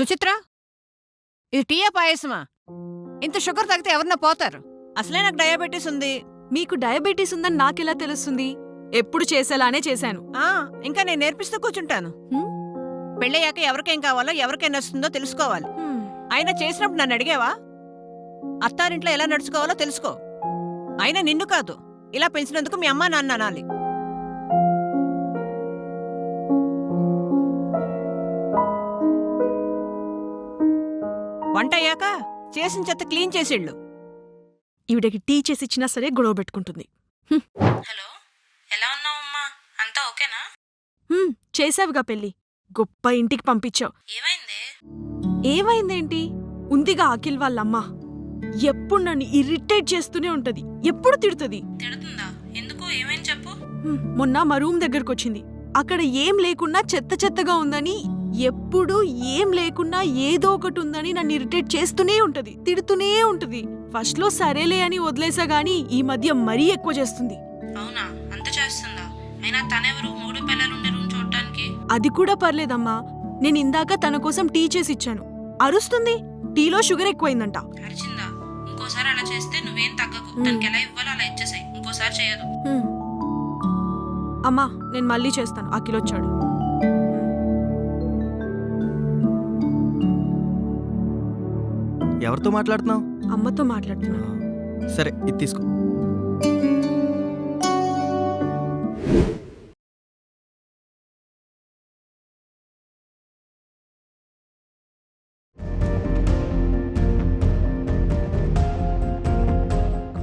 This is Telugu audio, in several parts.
సుచిత్ర, ఇది టీయా పాయసమా? ఇంత షుగర్ తాగితే ఎవరన్నా పోతారు. అసలే నాకు డయాబెటీస్ ఉంది. మీకు డయాబెటీస్ ఉందని నాకెలా తెలుస్తుంది? ఎప్పుడు చేసేలానే చేశాను. ఇంకా నేను నేర్పిస్తూ కూర్చుంటాను. పెళ్ళయ్యాక ఎవరికేం కావాలో ఎవరికేం నచ్చుతుందో తెలుసుకోవాలి. అయినా చేసినప్పుడు నన్ను అడిగావా? అత్తారింట్లో ఎలా నడుచుకోవాలో తెలుసుకో. అయినా నిన్ను కాదు, ఇలా పెంచినందుకు మీ అమ్మా నాన్న అనాలి. వంట అయ్యాక చేసిన చెత్త క్లీన్ చేసిళ్ళు. ఈవిడకి టీ చేసి ఇచ్చినా సరే గొడవ పెట్టుకుంటుంది. హలో, ఎలా ఉన్నావమ్మా? అంతా ఓకేనా? చేసావుగా పెళ్ళి, గొప్ప ఇంటికి పంపించావు. ఏమైంది? ఏమైందేంటి? ఉందిగా అఖిల్ వాళ్ళమ్మ. ఎప్పుడు నన్ను ఇరిటేట్ చేస్తూనే ఉంటది, ఎప్పుడు తిడుతుంది. తిడుతుందా? ఎందుకు? ఏమైంది చెప్పు. మొన్న మా రూమ్ దగ్గరకొచ్చింది. అక్కడ ఏం లేకున్నా చెత్త చెత్తగా ఉందని, ఎప్పుడు ఏం లేకున్నా ఏదో ఒకటి ఉందని నన్ను ఇరిటేట్ చేస్తూనే ఉంటది, తిడుతూనే ఉంటది. ఫస్ట్ లో సరేలే అని వదిలేసా గాని ఈ మధ్య మరీ ఎక్కువ చేస్తుంది. అవునా? అంత చేస్తుందా? అయినా తనెవరు మూడు పిల్లలుండే రూమ్ చూడటానికి? అది కూడా పర్లేదమ్మా. నేను ఇందాక తన కోసం టీ చేసి ఇచ్చాను, అరుస్తుంది. టీలో షుగర్ ఎక్కువైందంట. అరిచిందా? ఇంకోసారి అలా చేస్తే నువ్వేం తగ్గకు. తనకి ఎలా ఇవ్వాలో అలా ఇచ్చేసాయి. ఇంకోసారి చేయదు. అమ్మా, నేను మళ్ళీ చేస్తాను. అఖిల్ వచ్చాడు. ఎవరితో మాట్లాడుతున్నావు? అమ్మతో మాట్లాడుతున్నాను. సరే, ఇది తీసుకో.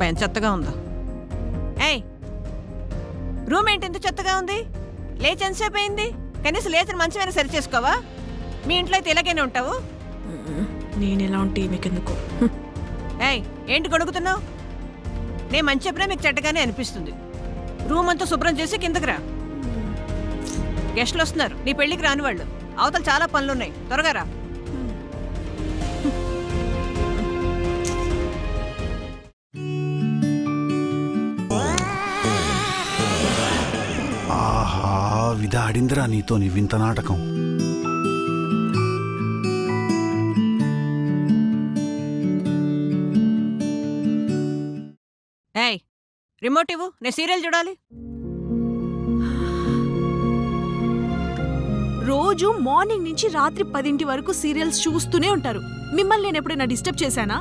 ఎంత చెత్తగా ఉందో. ఏయ్, రూమ్ ఏంటి ఎంత చెత్తగా ఉంది? లేచి ఎంతసేపు అయింది? కనీసం లేచిన మంచమైనా సరి చేసుకోవా? మీ ఇంట్లో అయితే ఇలాగైనా ఉంటావు. నేనెలా ఉంటే మీకెందుకు? ఏయ్, ఏంటి గొడుగుతున్నావు? నేను మంచి చెప్పినా మీకు చెడ్డగానే అనిపిస్తుంది. రూమ్ అంతా శుభ్రం చేసి కిందకి రా. గెస్టులు వస్తున్నారు, నీ పెళ్లికి రాని వాళ్ళు. అవతల చాలా పనులున్నాయి, త్వరగా రా. ఆహా, విధాడిందిరా నీతో నీ వింత నాటకం. ఏయ్, రిమోట్ ఇవ్వు, నేను సీరియల్ చూడాలి. రోజు మార్నింగ్ నుంచి రాత్రి 10 వరకు సీరియల్స్ చూస్తూనే ఉంటారు. మిమ్మల్ని నేను ఎప్పుడైనా డిస్టర్బ్ చేశానా?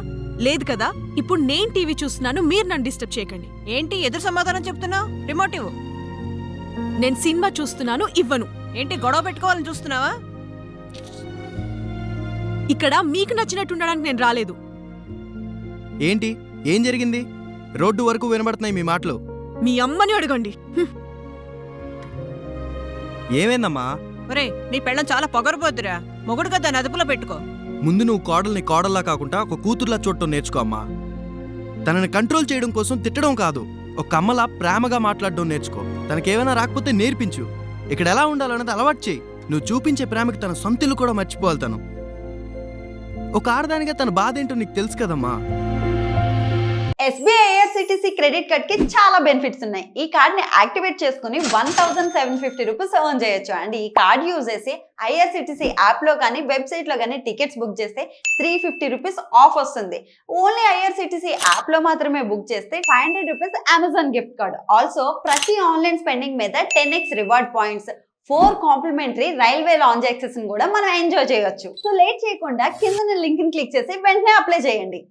లేదు కదా. ఇప్పుడు నేను టీవీ చూస్తున్నాను, మీరు నన్ను డిస్టర్బ్ చేయకండి. ఏంటి ఎదురు సమాధానం చెప్తున్నావు? రిమోట్ ఇవ్వు. నేను సినిమా చూస్తున్నాను, ఇవ్వను. ఏంటి గొడవ పెట్టుకోవాలని చూస్తున్నావా? ఇక్కడ మీకు నచ్చినట్టు ఉండడానికి నేను రాలేదు. ఏంటి? ఏం జరిగింది? రోడ్డు వరకు వినబడుతున్నాయి మీ మాటలు. మీ అమ్మని అడగండి. ఏమైందమ్మా? ఒరే, నీ పెళ్ళం చాలా పొగరబోద్దురా. మొగుడుగా దాన్ని అదుపులో పెట్టుకో. ముందు నువ్వు కోడల్ని కోడల్లా కాకుండా ఒక కూతుర్లా చూడటం నేర్చుకో అమ్మా. తనని కంట్రోల్ చేయడం కోసం తిట్టడం కాదు, ఒక అమ్మలా ప్రేమగా మాట్లాడడం నేర్చుకో. తనకేమైనా రాకపోతే నేర్పించు. ఇక్కడ ఎలా ఉండాలన్నది అలవాటు చేయి. నువ్వు చూపించే ప్రేమకి తన సొంతిల్లు కూడా మర్చిపోవాలి. తను ఒక ఆడదానిగా తన బాధ ఏంటో నీకు తెలుసు కదమ్మా. SBI IRCTC క్రెడిట్ కార్డ్ కి చాలా బెనిఫిట్స్ ఉన్నాయి. ఈ కార్డ్ ని యాక్టివేట్ చేసుకుని 1750 రూపీస్ ఎర్న్ చేయొచ్చు. అండ్ ఈ కార్డ్ యూజ్ చేసి IRCTC యాప్ లో కానీ వెబ్సైట్ లో కానీ టికెట్స్ బుక్ చేస్తే 350 రూపీస్ ఆఫ్ వస్తుంది. ఓన్లీ IRCTC యాప్ లో మాత్రమే బుక్ చేస్తే 500 rupees Amazon gift card. Also ప్రతి ఆన్లైన్ స్పెండింగ్ మీద 10x reward points, 4 complimentary railway lounge access కూడా మనం ఎంజాయ్ చేయొచ్చు. సో లేట్ చేయకుండా కింద లింక్ ని క్లిక్ చేసి వెంటనే అప్లై చేయండి.